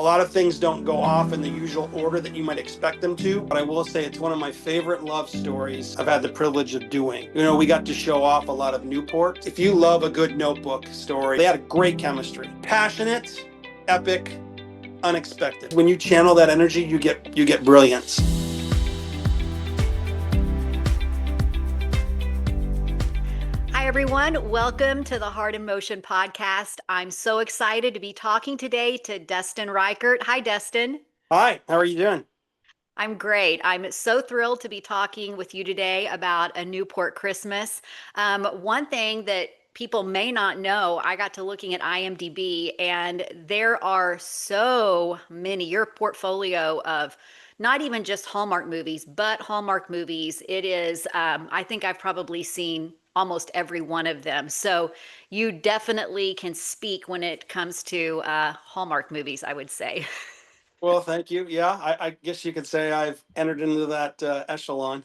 A lot of things don't go off in the usual order that you might expect them to, but I will say it's one of my favorite love stories I've had the privilege of doing. You know, we got to show off a lot of Newport. If you love a good Notebook story, they had a great chemistry. Passionate, epic, unexpected. When you channel that energy, you get brilliance. Hi, everyone. Welcome to the Heart in Motion podcast. I'm so excited to be talking today to Dustin Rikert. Hi, Dustin. Hi, how are you doing? I'm great. I'm so thrilled to be talking with you today about A Newport Christmas. One thing that people may not know, I got to looking at IMDb, and there are so many, your portfolio of not even just Hallmark movies, but Hallmark movies. It is, I think I've probably seen almost every one of them. So you definitely can speak when it comes to Hallmark movies, I would say. Well, thank you. Yeah, I guess you could say I've entered into that echelon.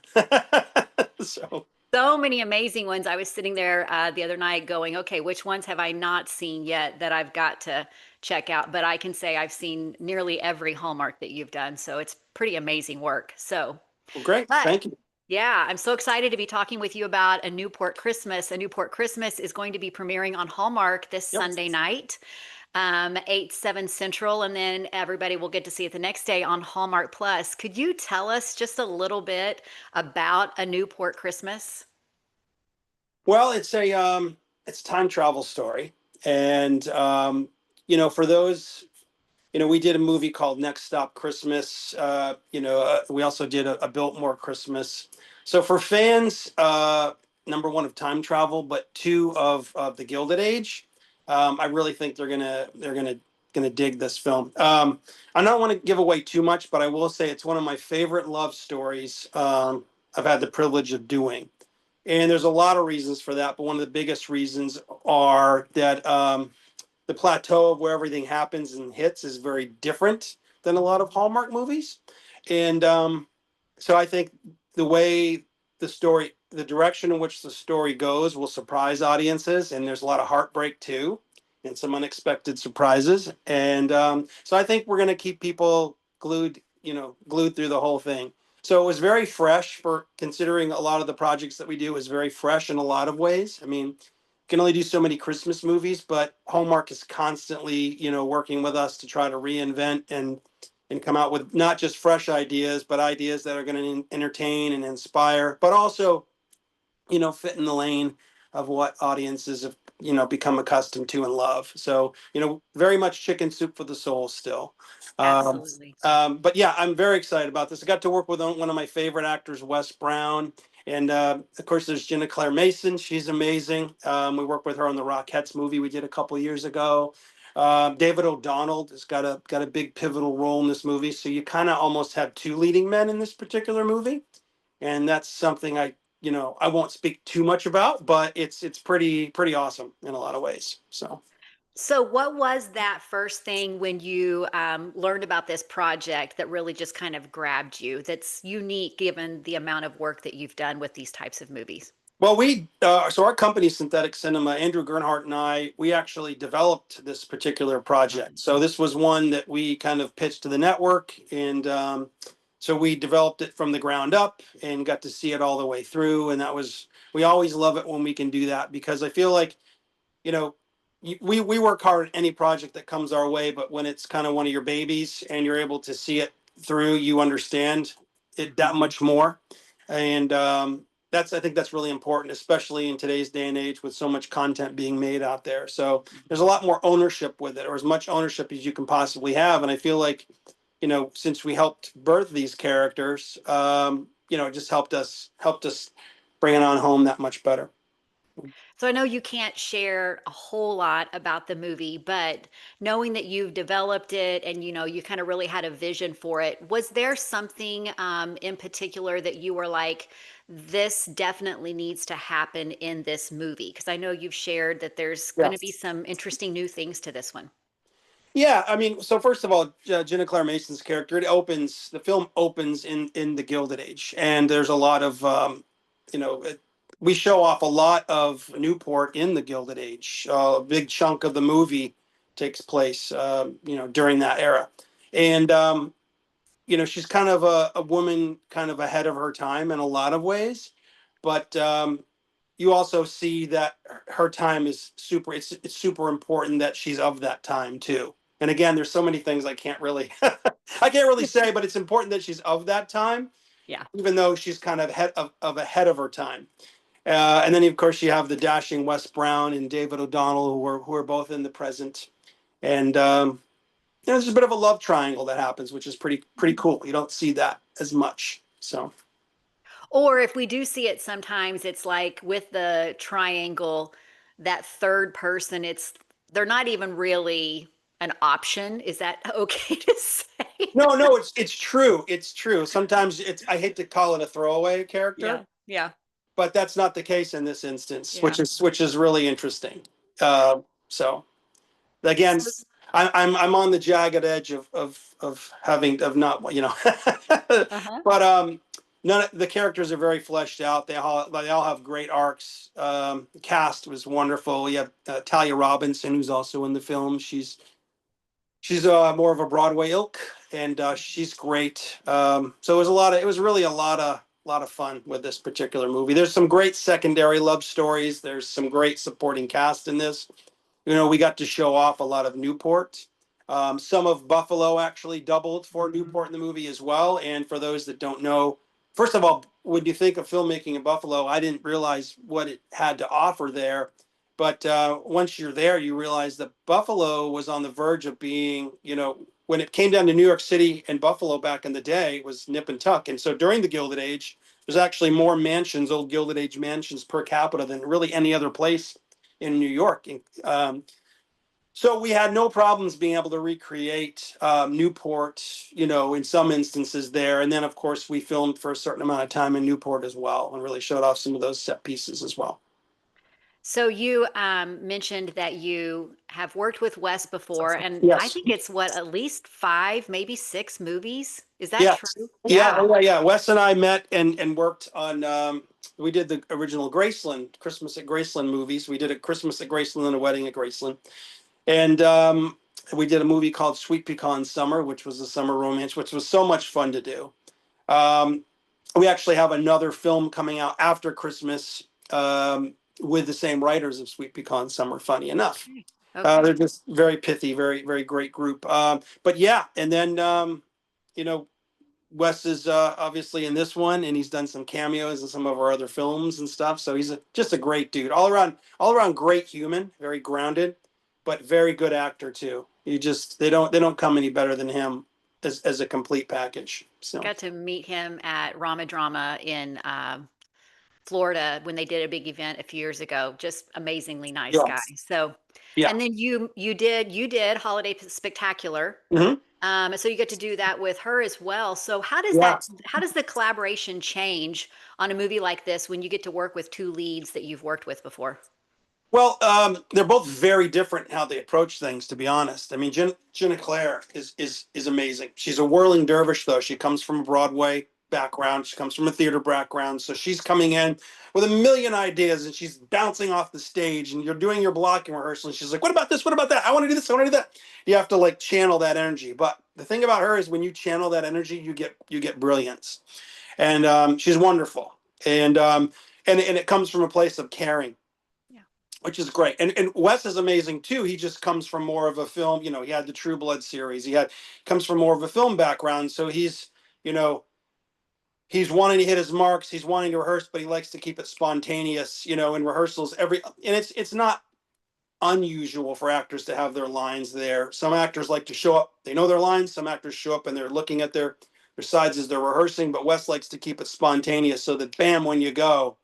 So, So many amazing ones. I was sitting there the other night going, okay, which ones have I not seen yet that I've got to check out? But I can say I've seen nearly every Hallmark that you've done. So it's pretty amazing work. So, well, great. but Thank you. yeah, I'm so excited to be talking with you about A Newport Christmas. A Newport Christmas is going to be premiering on Hallmark this Yep. Sunday night, 8, 7 Central, and then everybody will get to see it the next day on Hallmark Plus. Could you tell us just a little bit about A Newport Christmas? Well, it's a time travel story, and for those, we did a movie called Next Stop Christmas. We also did a Biltmore Christmas. So for fans, number one of time travel, but two of the Gilded Age, I really think they're gonna dig this film. I don't want to give away too much, but I will say it's one of my favorite love stories I've had the privilege of doing. And there's a lot of reasons for that, but one of the biggest reasons are that the plateau of where everything happens and hits is very different than a lot of Hallmark movies. And so I think the way the direction in which the story goes will surprise audiences. And there's a lot of heartbreak too, and some unexpected surprises. And so I think we're going to keep people glued through the whole thing. So it was very fresh for considering a lot of the projects that we do is very fresh in a lot of ways. I mean, can only do so many Christmas movies, but Hallmark is constantly, working with us to try to reinvent and come out with not just fresh ideas, but ideas that are going to entertain and inspire, but also, fit in the lane of what audiences have, become accustomed to and love. So, very much chicken soup for the soul still. Um, Absolutely. but yeah, I'm very excited about this. I got to work with one of my favorite actors, Wes Brown. And of course, there's Ginna Mason. She's amazing. We worked with her on the Rockettes movie we did a couple years ago. David O'Donnell has got a big pivotal role in this movie. So you kind of almost have two leading men in this particular movie, and that's something I won't speak too much about, but it's pretty awesome in a lot of ways. So. So, what was that first thing when you learned about this project that really just kind of grabbed you that's unique given the amount of work that you've done with these types of movies? Well, so our company, Synthetic Cinema, Andrew Gernhardt and we actually developed this particular project. So this was one that we kind of pitched to the network, and so we developed it from the ground up and got to see it all the way through. And we always love it when we can do that, because I feel like, you know, we work hard at any project that comes our way, but when it's kind of one of your babies and you're able to see it through, you understand it that much more. And I think that's really important, especially in today's day and age with so much content being made out there. So there's a lot more ownership with it, or as much ownership as you can possibly have. And I feel like, since we helped birth these characters, it just helped us bring it on home that much better. So I know you can't share a whole lot about the movie, but knowing that you've developed it and you kind of really had a vision for it, was there something in particular that you were like, this definitely needs to happen in this movie? Because I know you've shared that there's going Yeah. to be some interesting new things to this one. Yeah, I mean, so first of all, Ginna Mason's character, the film opens in the Gilded Age, and there's a lot of, you know, it, we show off a lot of Newport in the Gilded Age. A big chunk of the movie takes place, during that era. And she's kind of a woman kind of ahead of her time in a lot of ways, but you also see that her time is super. It's super important that she's of that time too. And again, there's so many things I can't really I can't really say, but it's important that she's of that time, Yeah. even though she's kind of ahead of her time. And then of course you have the dashing Wes Brown and David O'Donnell, who are both in the present. And there's a bit of a love triangle that happens, which is pretty cool. You don't see that as much. So Or if we do see it sometimes, it's like with the triangle, that third person, they're not even really an option. Is that okay to say? no, it's true. It's true. Sometimes I hate to call it a throwaway Yeah. character, Yeah. but that's not the case in this instance, Yeah. which is really interesting. So again, So, I'm on the jagged edge of having of not uh-huh. but none of the characters are very fleshed out. They all have great arcs. The cast was wonderful. You have Talia Robinson, who's also in the film. She's more of a Broadway ilk, and she's great. So it was really a lot of fun with this particular movie. There's some great secondary love stories. There's some great supporting cast in this. We got to show off a lot of Newport. Some of Buffalo actually doubled for Newport in the movie as well. And for those that don't know, first of all, when you think of filmmaking in Buffalo, I didn't realize what it had to offer there. But once you're there, you realize that Buffalo was on the verge of being, when it came down to New York City and Buffalo back in the day, it was nip and tuck. And so during the Gilded Age, there's actually more mansions, old Gilded Age mansions per capita than really any other place in New York. So we had no problems being able to recreate Newport, in some instances there. And then, of course, we filmed for a certain amount of time in Newport as well and really showed off some of those set pieces as well. So you mentioned that you have worked with Wes before, and I Yes. think it's what, at least five, maybe six movies. Is that Yes. true? Yeah. Yeah. Oh, yeah. Wes and I met and worked on. We did the original Graceland, Christmas at Graceland movies. We did a Christmas at Graceland and a Wedding at Graceland. And we did a movie called Sweet Pecan Summer, which was a summer romance, which was so much fun to do. Um, we actually have another film coming out after Christmas with the same writers of Sweet Pecan Summer, funny enough. Okay. Okay. They're just very pithy, very, very great group. But yeah, and then, you know, Wes is obviously in this one, and he's done some cameos in some of our other films and stuff. So he's just a great dude, all around great human, very grounded, but very good actor too. They don't come any better than him as a complete package. I So got to meet him at Rama Drama in Florida when they did a big event a few years ago. Just amazingly nice yeah, guy. So, yeah. and then you did Holiday Spectacular. Hmm. So you get to do that with her as well. So Yeah. how does the collaboration change on a movie like this when you get to work with two leads that you've worked with before? Well, they're both very different in how they approach things. To be honest, I mean, Ginna Claire is amazing. She's a whirling dervish, though. She comes from a Broadway background. She comes from a theater background, so she's coming in with a million ideas, and she's bouncing off the stage. And you're doing your blocking rehearsal, and she's like, "What about this? What about that? I want to do this. I want to do that." You have to like channel that energy. But the thing about her is, when you channel that energy, you get brilliance, and she's wonderful, and it comes from a place of caring, Yeah. which is great. And Wes is amazing too. He just comes from more of a film. He had the True Blood series. Comes from more of a film background. So you know, he's wanting to hit his marks. He's wanting to rehearse, but he likes to keep it spontaneous. In rehearsals, and it's not unusual for actors to have their lines there. Some actors like to show up. They know their lines. Some actors show up and they're looking at their sides as they're rehearsing. But Wes likes to keep it spontaneous so that bam, when you go,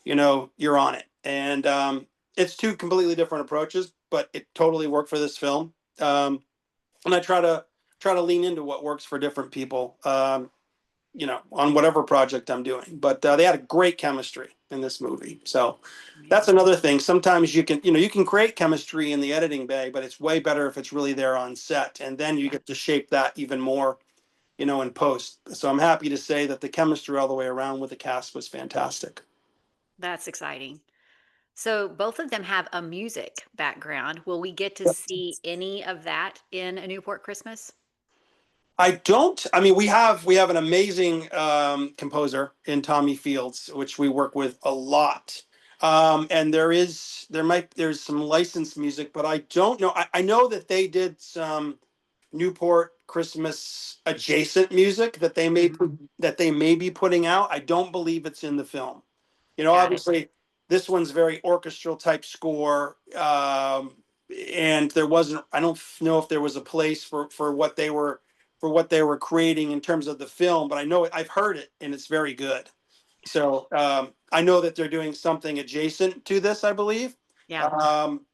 you're on it. And it's two completely different approaches, but it totally worked for this film. And I try to lean into what works for different people, on whatever project I'm doing. But they had a great chemistry in this movie. So that's Amazing. another thing. Sometimes you can create chemistry in the editing bay, but it's way better if it's really there on set, and then you Yeah, get to shape that even more, in post. So I'm happy to say that the chemistry all the way around with the cast was fantastic. that's exciting. So both of them have a music background. Will we get to see any of that in A Newport Christmas? I don't. I mean, we have an amazing composer in Tommy Fields, which we work with a lot. And there's some licensed music, but I don't know. I know that they did some Newport Christmas adjacent music Mhm. that they may be putting out. I don't believe it's in the film. Got it. Obviously, this one's very orchestral type score, and there wasn't. I don't know if there was a place for what they were creating in terms of the film, but I know I've heard it and it's very good. So I know that they're doing something adjacent to this, I believe. Yeah. Um,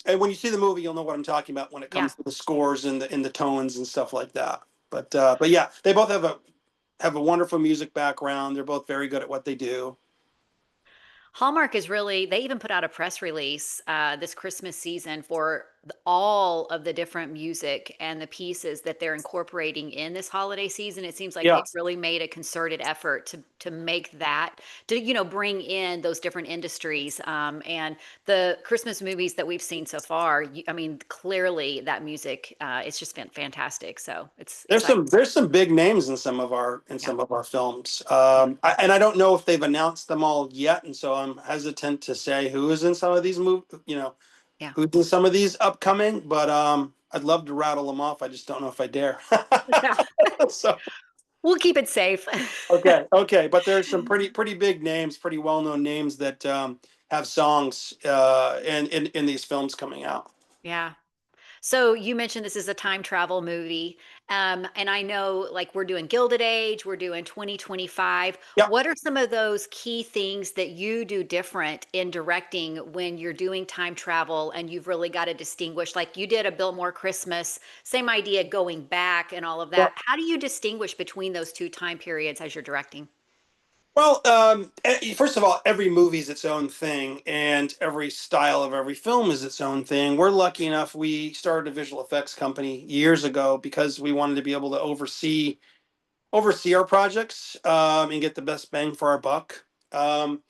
and when you see the movie, you'll know what I'm talking about when it Yeah. comes to the scores and the tones and stuff like that. But yeah, they both have a wonderful music background. They're both very good at what they do. Hallmark is really, they even put out a press release this Christmas season for all of the different music and the pieces that they're incorporating in this holiday season. It seems like Yeah. they've really made a concerted effort to make that, to, you know, bring in those different industries. And the Christmas movies that we've seen so far, I mean, clearly that music, it's just been fantastic. So it's exciting. There's some big names in Yeah. some of our films, Yeah. and I don't know if they've announced them all yet, and so I'm hesitant to say who is in some of these Yeah. who's in some of these upcoming. But I'd love to rattle them off. I just don't know if I dare. Yeah. So We'll keep it safe. okay, but there's some pretty big names, pretty well known names that have songs in these films coming out. Yeah. So you mentioned this is a time travel movie. And I know like we're doing Gilded Age, we're doing 2025. Yeah. What are some of those key things that you do different in directing when you're doing time travel and you've really got to distinguish? Like you did a Biltmore Christmas, same idea going back and all of Yeah. that. How do you distinguish between those two time periods as you're directing? Well, first of all, every movie is its own thing, and every style of every film is its own thing. We're lucky enough; we started a visual effects company years ago because we wanted to be able to oversee our projects and get the best bang for our buck. And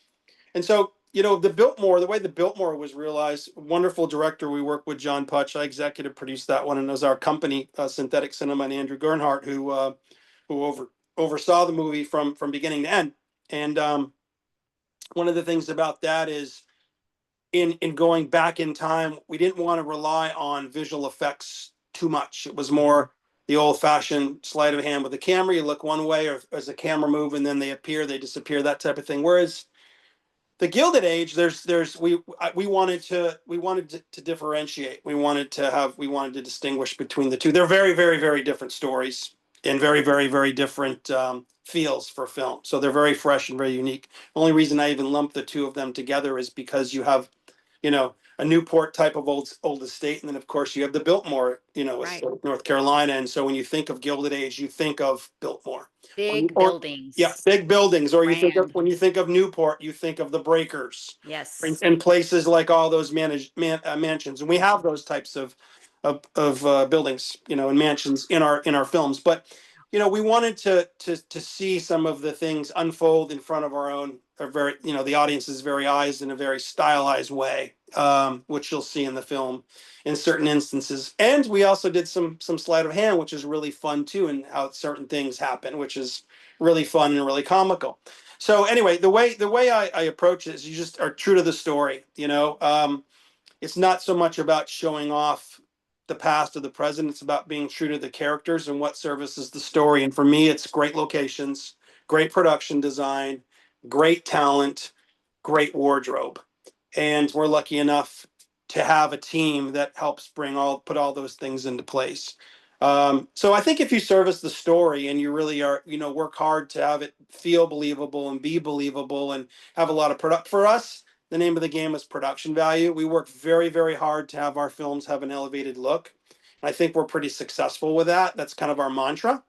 so, the way the Biltmore was realized, wonderful director. We worked with John Putch. I executive produced that one, and it was our company, Synthetic Cinema, and Andrew Gernhardt, who oversaw the movie from beginning to end. And one of the things about that is in going back in time, we didn't want to rely on visual effects too much. It was Mhm. more the old fashioned sleight of hand with the camera. You look one way, or as the camera move, and then they appear, they disappear, that type of thing. Whereas the Gilded Age, there's we wanted to differentiate. We wanted to distinguish between the two. They're very very very different stories and very very very different feels for film. So they're very fresh and very unique. The only reason I even lump the two of them together is because you have a Newport type of old estate, and then of course you have the Biltmore, with Right. North Carolina. And so when you think of Gilded Age, you think of Biltmore, Big or yeah, buildings, big buildings. Or you think of grand. when you think of Newport, you think of the breakers, Yes. and places like all those mansions, and we Mhm. have those types of buildings, and mansions in our films. But we wanted to see some of the things unfold in front of our own, very the audience's very eyes in a very stylized way, which you'll see in the film in certain instances. And we also did some sleight of hand, which is really fun too, and how certain things happen, which is really fun and really comical. So anyway, the way I approach it is you just are true to the story. It's not so much about showing off the past or the present. It's about being true to the characters and what services the story. And for me, it's great locations, great production design, great talent, great wardrobe. And we're lucky enough to have a team that helps put all those things into place. So I think if you service the story and you really are, work hard to have it feel believable and be believable and have a lot of product for us, the name of the game is production value. We work very, very hard to have our films have an elevated look. And I think we're pretty successful with that. That's kind of our mantra,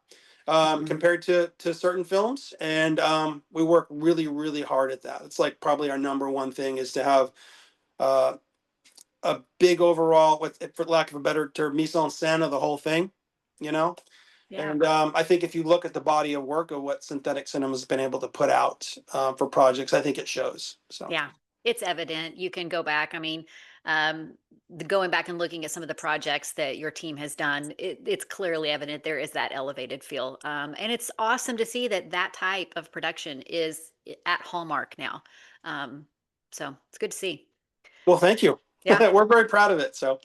Mhm. compared to certain films. And we work really, really hard at that. It's like probably our number one thing is to have uh, a big overall, for lack of a better term, mise en scène of the whole thing, you know? Yeah. And I think if you look at the body of work of what synthetic cinema has been able to put out for projects, I think it shows. So. Yeah, it's evident. You can go back. I mean, um, going back and looking at some of the projects that your team has done, it's clearly evident there is that elevated feel. And it's awesome to see that that type of production is at Hallmark now. Um, so it's good to see. Well, thank you. Yeah. We're very proud of it. So,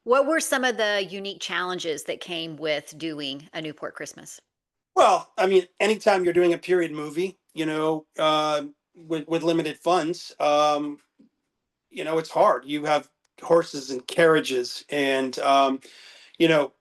What were some of the unique challenges that came with doing a Newport Christmas? well, I mean, anytime you're doing a period movie, with limited funds, it's hard. You have horses and carriages, and you know,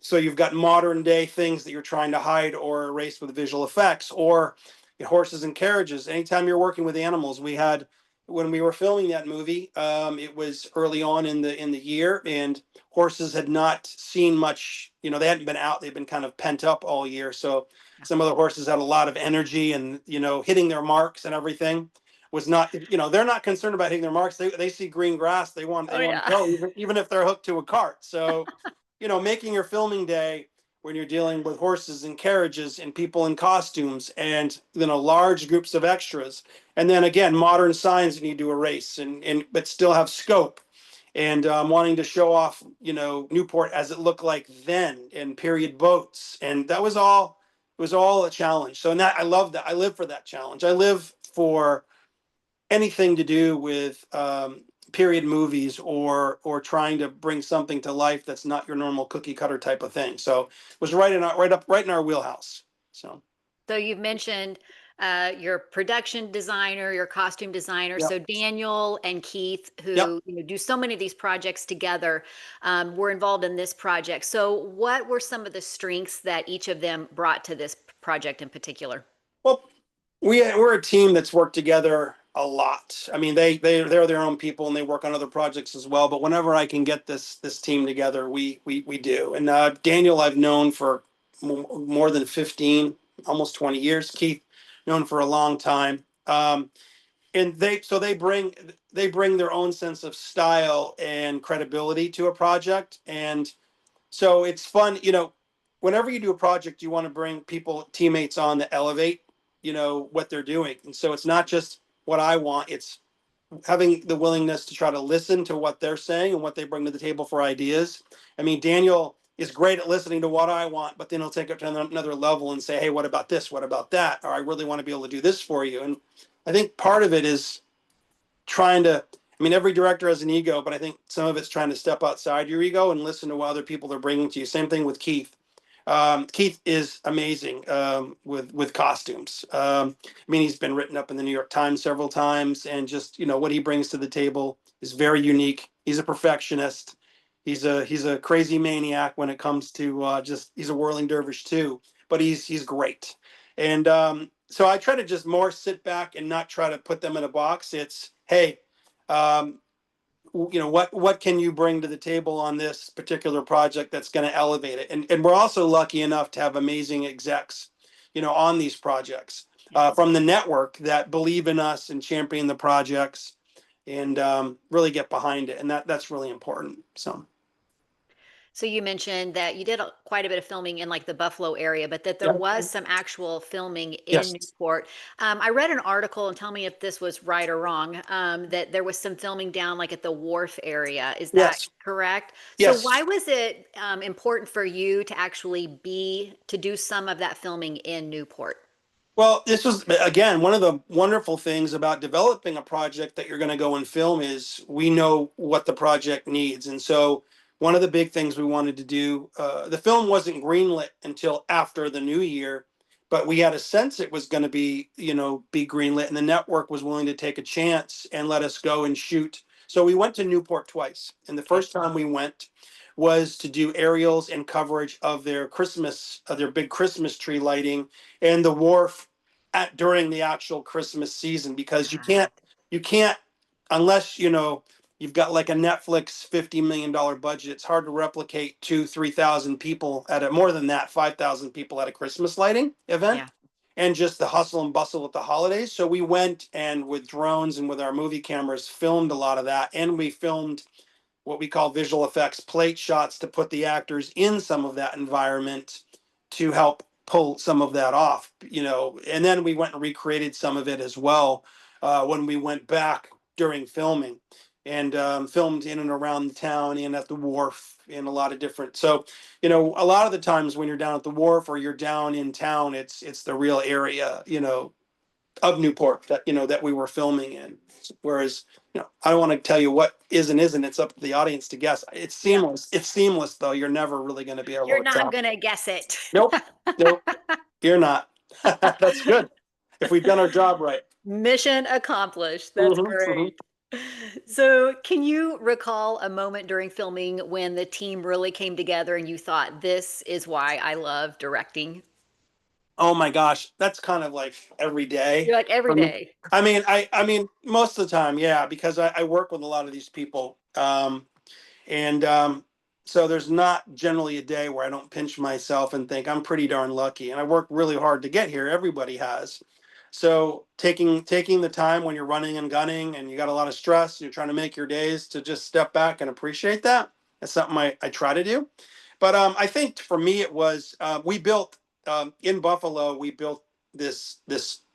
so you've got modern day things that you're trying to hide or erase with visual effects, or horses and carriages. Anytime you're working with animals, we had when we were filming that movie, it was early on in the year, and horses had not seen much. They hadn't been out; they've been kind of pent up all year. So some of the horses had a lot of energy, and hitting their marks and everything was not. They're not concerned about hitting their marks. They see green grass, they want Oh they want to yeah. go, even if they're hooked to a cart. So making your filming day when you're dealing with horses and carriages and people in costumes and large groups of extras, and then again modern signs you need to erase and but still have scope, and wanting to show off Newport as it looked like then, and period boats, and that was all. It was all a challenge. So, and that I love that. I live for that challenge. I live for anything to do with period movies, or trying to bring something to life that's not your normal cookie cutter type of thing. So it was right in our wheelhouse. So So you've mentioned your production designer, your costume designer. yep, So Daniel and Keith, yep. who do so many of these projects together, were involved in this project. So what were some of the strengths that each of them brought to this project in particular? Well, we're a team that's worked together a lot. I mean, they're their own people and they work on other projects as well. But whenever I can get this team together, we do. And Daniel, I've known for more than 15, almost 20 years. Keith, known for a long time. And they bring their own sense of style and credibility to a project, and so it's fun. Whenever you do a project, you want to bring people, teammates on that elevate what they're doing, and so it's not just what I want. It's having the willingness to try to listen to what they're saying and what they bring to the table for ideas. I mean, Daniel is great at listening to what I want, but then he'll take it to another level and say, hey, what about this, what about that, or I really want to be able to do this for you. And I think part of it is trying to, I mean, every director has an ego, but I think some of it's trying to step outside your ego and listen to what other people are bringing to you. Same thing with Keith. Keith is amazing with costumes. I mean, he's been written up in the New York Times several times, and just what he brings to the table is very unique. He's a perfectionist. He's a crazy maniac when it comes to just he's a whirling dervish too, but he's great. And so I try to just more sit back and not try to put them in a box. It's hey, um, what can you bring to the table on this particular project that's going to elevate it, and we're also lucky enough to have amazing execs on these projects, Yeah. from the network that believe in us and champion the projects, and really get behind it, and that's really important. So So you mentioned that you did quite a bit of filming in like the Buffalo area, but that there yeah, was some actual filming in yes, Newport. I read an article, and tell me if this was right or wrong, that there was some filming down like at the wharf area. Is that yes, correct? So why yes. was it important for you to actually to do some of that filming in Newport? Well, this was again one of the wonderful things about developing a project that you're going to go and film is we know what the project needs, and so one of the big things we wanted to do, the film wasn't greenlit until after the new year, but we had a sense it was going to be greenlit, and the network was willing to take a chance and let us go and shoot. So we went to Newport twice, and the Okay. first time we went was to do aerials and coverage of their big Christmas tree lighting and the wharf during the actual Christmas season, because you Ah, can't unless you've got like a Netflix $50 million budget. It's hard to replicate 2,000 3,000 people at a more than that 5,000 people at a Christmas lighting event, yeah. and just the hustle and bustle at the holidays. So we went and with drones and with our movie cameras filmed a lot of that, and we filmed what we call visual effects plate shots to put the actors in some of that environment to help pull some of that off, and then we went and recreated some of it as well when we went back during filming. and filmed in and around the town and at the wharf and a lot of different. So, you know, a lot of the times when you're down at the wharf or you're down in town, it's the real area, you know, of Newport that, you know, that we were filming in. Whereas, you know, I don't want to tell you what is and isn't. It's up to the audience to guess. It's Yeah. seamless. It's seamless though. You're never really going to be able You're to not tell. gonna guess it. Nope. Nope. You're not. That's good. If we've done our job right. Mission accomplished. That's Hmm, hmm. great. So, can you recall a moment during filming when the team really came together and you thought, this is why I love directing? Oh my gosh, that's kind of like every day You're like every for me. day. I mean, most of the time, yeah, because I work with a lot of these people. And so there's not generally a day where I don't pinch myself and think I'm pretty darn lucky. And I work really hard to get here. Everybody has. So taking the time when you're running and gunning and you got a lot of stress, you're trying to make your days to just step back and appreciate that. That's something I try to do. But I think for me it was we built in Buffalo. We built this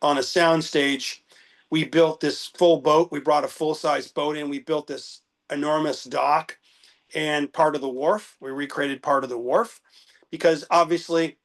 on a sound stage. We built this full boat. We brought a full size boat in. We built this enormous dock and part of the wharf. We recreated part of the wharf because obviously,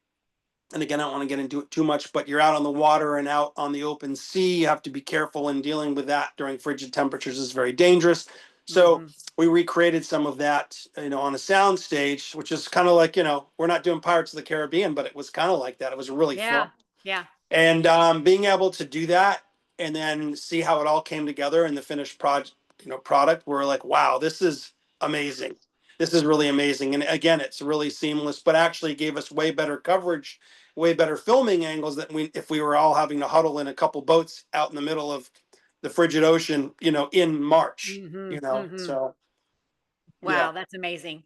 and again, I don't want to get into it too much, but you're out on the water and out on the open sea. You have to be careful in dealing with that during frigid temperatures is very dangerous. So Hmm. we recreated some of that, you know, on a sound stage, which is kind of like, you know, we're not doing Pirates of the Caribbean, but it was kind of like that. It was really fun. Yeah. Yeah. And being able to do that and then see how it all came together in the finished project, you know, product, we're like, wow, this is amazing. This is really amazing. And again, it's really seamless, but actually gave us way better coverage, way better filming angles than we if we were all having to huddle in a couple boats out in the middle of the frigid ocean, you know, in March, Hmm. you know. Hmm. So yeah, Wow, that's amazing.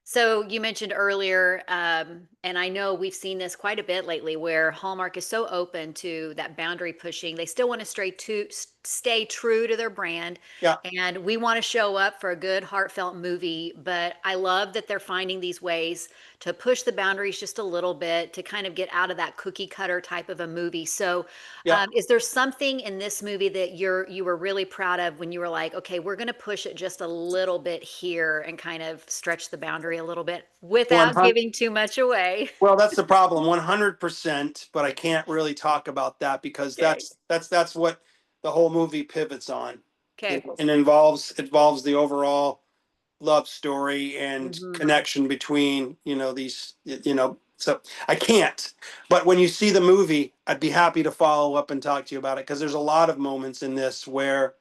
So you mentioned earlier, and I know we've seen this quite a bit lately, where Hallmark is so open to that boundary pushing. They still want to stay true to their brand, yeah, and we want to show up for a good, heartfelt movie. But I love that they're finding these ways to push the boundaries just a little bit to kind of get out of that cookie cutter type of a movie. So, yeah. is there something in this movie that you were really proud of when you were like, okay, we're going to push it just a little bit here and kind of stretch the boundary a little bit One without hundred. giving too much away? Well, that's the problem, 100%. But I can't really talk about that because Okay. that's what the whole movie pivots on. Okay. And involves the overall love story and Hmm. connection between, you know, these, you know. So I can't. But when you see the movie, I'd be happy to follow up and talk to you about it because there's a lot of moments in this where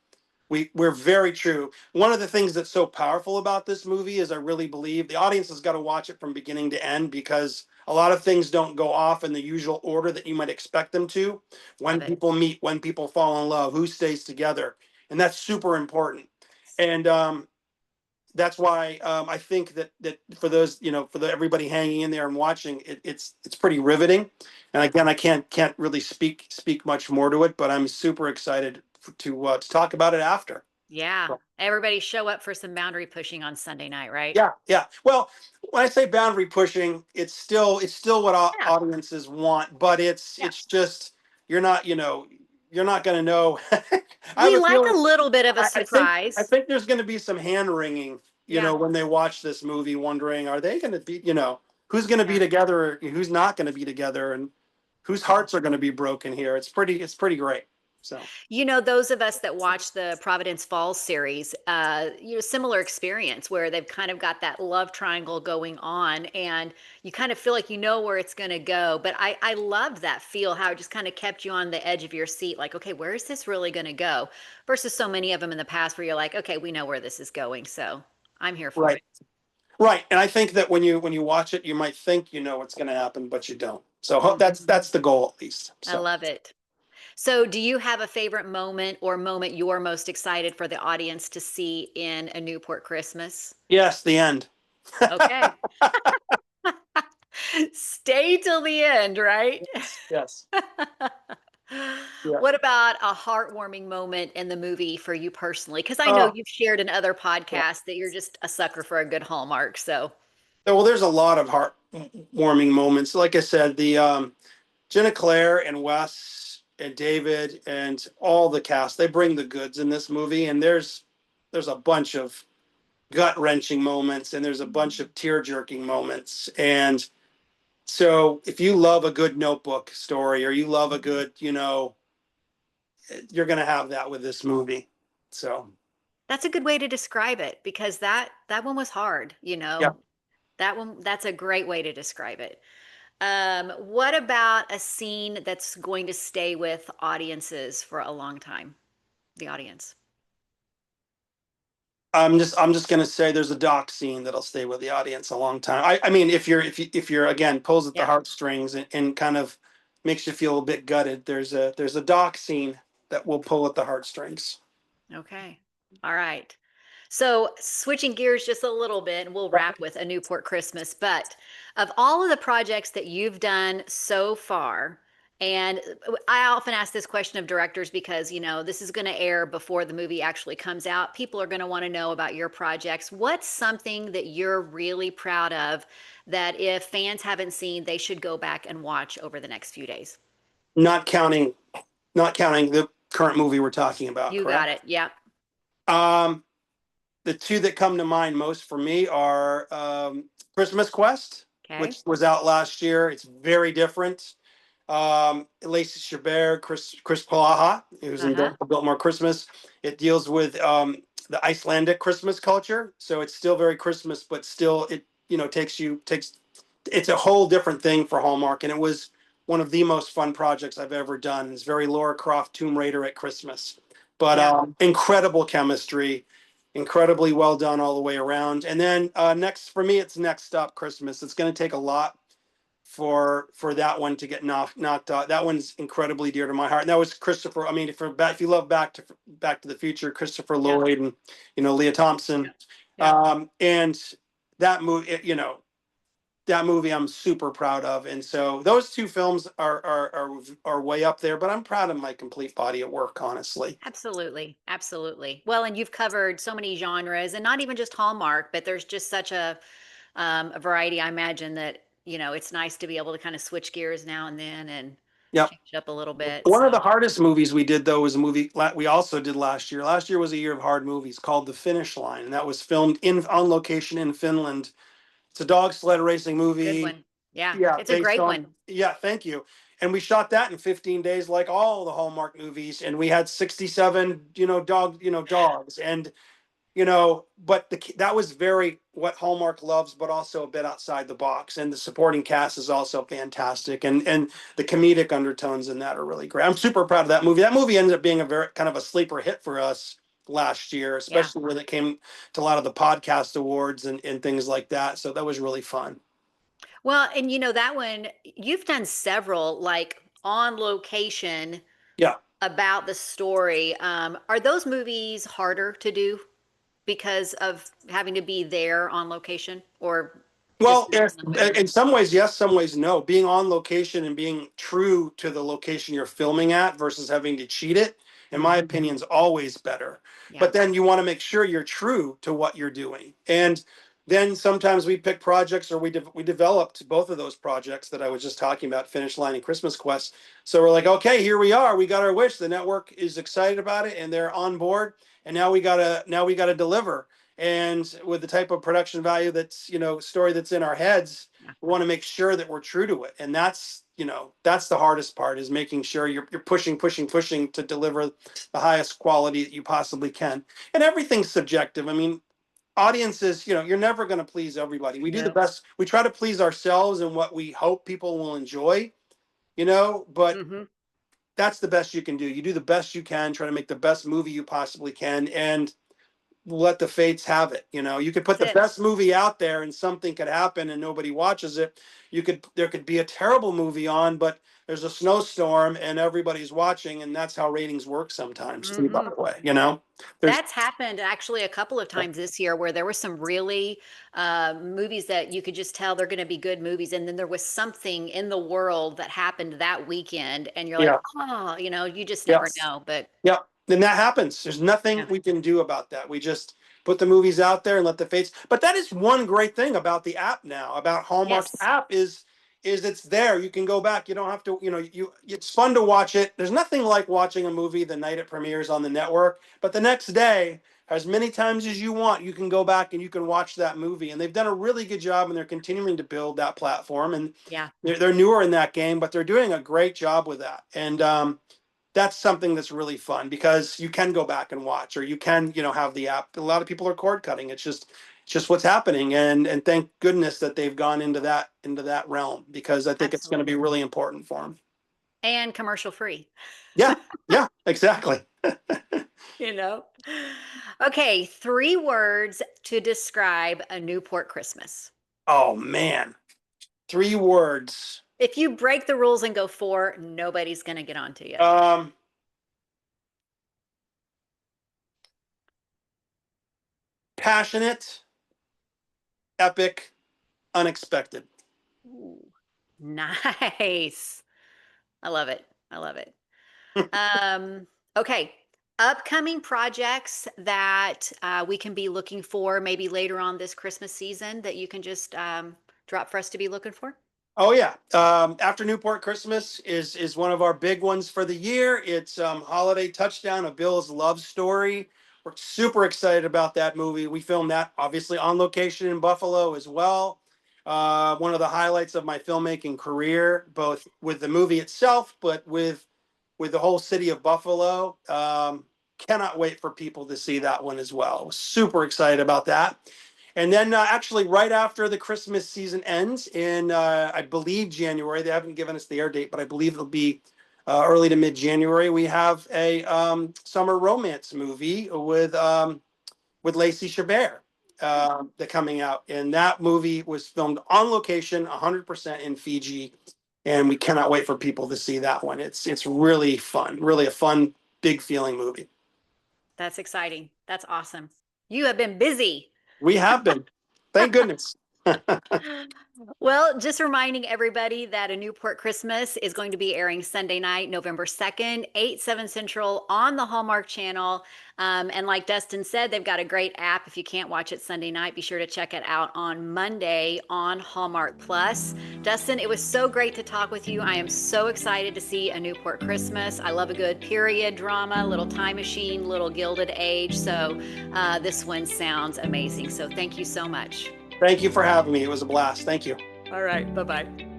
we're very true. One of the things that's so powerful about this movie is I really believe the audience has got to watch it from beginning to end because a lot of things don't go off in the usual order that you might expect them to. When Love it. people meet, when people fall in love, who stays together, and that's super important. And that's why I think that for those, you know, everybody hanging in there and watching, it's pretty riveting. And again, I can't really speak much more to it, but I'm super excited to talk about it after. Yeah. So, Everybody show up for some boundary pushing on Sunday night, right? yeah, yeah. Well, when I say boundary pushing, it's still what Yeah. audiences want, but it's Yeah. it's just you're not, you know, you're not going to know. I have We a like a feeling. little bit of a I surprise. think there's going to be some hand wringing, you Yeah. know, when they watch this movie, wondering, are they going to be, you know, who's going to be Yeah. together, who's not going to be together, and whose Yeah. hearts are going to be broken here. It's pretty great. So You know, those of us that watch the Providence Falls series, similar experience where they've kind of got that love triangle going on, and you kind of feel like you know where it's going to go. But I loved that feel, how it just kind of kept you on the edge of your seat, like, okay, where is this really going to go? Versus so many of them in the past where you're like, okay, we know where this is going, so I'm here for right, it. right, and I think that when you watch it, you might think you know what's going to happen, but you don't. So Mhm. that's the goal at least. I So love it. So, do you have a favorite moment or moment you're most excited for the audience to see in A Newport Christmas? yes, the end. Okay. Stay till the end, right? Yes. Yeah. What about a heartwarming moment in the movie for you personally? Because I know Oh, you've shared in other yeah. podcasts that you're just a sucker for a good Hallmark. So, Well, there's a lot of heartwarming moments. Like I said, the Jenna Claire and Wes and David and all the cast, they bring the goods in this movie. And there's there's a bunch of gut wrenching moments, and there's a bunch of tear jerking moments. And so if you love a good Notebook story, or you love a good, you're going to have that with this movie. So That's a good way to describe it because that one was hard, you yeah. know. That's a great way to describe it. What about a scene that's going to stay with audiences for a long time? The audience. I'm just gonna say there's a dock scene that'll stay with the audience a long time. I mean, if you're again pulls at the Yeah. heartstrings, and kind of makes you feel a bit gutted, there's a dock scene that will pull at the heartstrings. Okay. All right. So, switching gears just a little bit, and we'll wrap with A Newport Christmas. But of all of the projects that you've done so far, and I often ask this question of directors because, this is going to air before the movie actually comes out. People are going to want to know about your projects. What's something that you're really proud of that if fans haven't seen, they should go back and watch over the next few days? Not counting, not counting the current movie we're talking about, You got correct? it. Yeah. Um, the two that come to mind most for me are Christmas Quest, Okay. which was out last year. It's very different. Lacey Chabert, Chris Palaha, who's in Uh-huh. Biltmore Christmas. It deals with the Icelandic Christmas culture, so it's still very Christmas, but still it takes it's a whole different thing for Hallmark, and it was one of the most fun projects I've ever done. It's very Laura Croft Tomb Raider at Christmas, but Yeah. incredible chemistry, incredibly well done all the way around. And then next for me, it's Next Stop Christmas. It's going to take a lot for that one to get knocked out. That one's incredibly dear to my heart. And that was Christopher. I mean, if you love Back to the Future, Christopher Yeah. Lloyd and Leah Thompson, Yeah. and that movie, that movie I'm super proud of. And so those two films are way up there. But I'm proud of my complete body of work, honestly. Absolutely. Absolutely. Well, and you've covered so many genres and not even just Hallmark, but there's just such a variety. I imagine that, it's nice to be able to kind of switch gears now and then and Yep. change it up a little bit. One So of the hardest movies we did, though, was a movie we also did last year. Last year was a year of hard movies, called The Finish Line, and that was filmed on location in Finland. It's a dog sled racing good movie. one. Yeah. Yeah, It's a based great on one. yeah, thank you. And we shot that in 15 days, like all the Hallmark movies, and we had 67, dogs, and but that was very what Hallmark loves, but also a bit outside the box. And the supporting cast is also fantastic, and the comedic undertones in that are really great. I'm super proud of that movie. That movie ended up being a very kind of a sleeper hit for us last year, Yeah. especially when it came to a lot of the podcast awards and things like that. So that was really fun. Well, and that one, you've done several like on location Yeah. about the story. Are those movies harder to do because of having to be there on location or just Well, based on what you're in some ways, yes, some ways, no. Being on location and being true to the location you're filming at versus having to cheat it, in my Mhm. opinion, is always better. Yeah. But then you want to make sure you're true to what you're doing. And then sometimes we pick projects, or we developed both of those projects that I was just talking about, Finish Line and Christmas Quest. So we're like, okay, here we are. We got our wish. The network is excited about it, and they're on board. And now we gotta deliver, and with the type of production value that's story that's in our heads, Yeah. we want to make sure that we're true to it. And that's the hardest part, is making sure you're pushing to deliver the highest quality that you possibly can. And everything's subjective. I mean, audiences, you're never going to please everybody. We do the No. best. We try to please ourselves and what we hope people will enjoy, but Hmm. that's the best you can do. You do the best you can, try to make the best movie you possibly can, and let the fates have it. You could put That's the it. best movie out there and something could happen and nobody watches it. There could be a terrible movie on, but there's a snowstorm and everybody's watching, and that's how ratings work sometimes too, by Hmm. the way. There's That's happened actually a couple of times this year where there were some really movies that you could just tell they're going to be good movies. And then there was something in the world that happened that weekend. And you're like, yeah, oh, you just never yes, know. But yeah. Then that happens. There's nothing yeah. we can do about that. We just put the movies out there and let the fates. But that is one great thing about the app now, about Hallmark's Yes. app, is is it's there. You can go back. You don't have to, it's fun to watch it. There's nothing like watching a movie the night it premieres on the network, but the next day, as many times as you want, you can go back and you can watch that movie. And they've done a really good job, and they're continuing to build that platform. And Yeah, they're newer in that game, but they're doing a great job with that. And that's something that's really fun because you can go back and watch, or you can, have the app. A lot of people are cord cutting. It's just what's happening. And thank goodness that they've gone into that realm, because I think it's going to be absolutely. really important for them. And commercial free. Yeah. Yeah, exactly. You know? Okay, 3 words to describe a Newport Christmas. Oh man. 3 words. If you break the rules and go 4, nobody's gonna get onto you. Um, Passionate, epic, unexpected. Ooh, nice. I love it. I love it. Okay, upcoming projects that, we can be looking for maybe later on this Christmas season that you can just, drop for us to be looking for? Oh yeah. After Newport Christmas is one of our big ones for the year. It's Holiday Touchdown, a Bill's love story. We're super excited about that movie. We filmed that obviously on location in Buffalo as well. One of the highlights of my filmmaking career, both with the movie itself, but with the whole city of Buffalo. Cannot wait for people to see that one as well. Super excited about that. And then actually, right after the Christmas season ends in, I believe, January, they haven't given us the air date, but I believe it'll be early to mid January. We have a summer romance movie with Lacey Chabert that coming out, and that movie was filmed on location, 100% in Fiji, and we cannot wait for people to see that one. It's really fun, really a fun, big feeling movie. That's exciting. That's awesome. You have been busy. We have been, thank goodness. Well, just reminding everybody that A Newport Christmas is going to be airing Sunday night, November 2nd, 8, 7 Central on the Hallmark channel. And like Dustin said, they've got a great app. If you can't watch it Sunday night, be sure to check it out on Monday on Hallmark Plus. Dustin, it was so great to talk with you. I am so excited to see A Newport Christmas. I love a good period drama, little time machine, little Gilded Age. So this one sounds amazing. So thank you so much. Thank you for having me. It was a blast. Thank you. All right. Bye bye.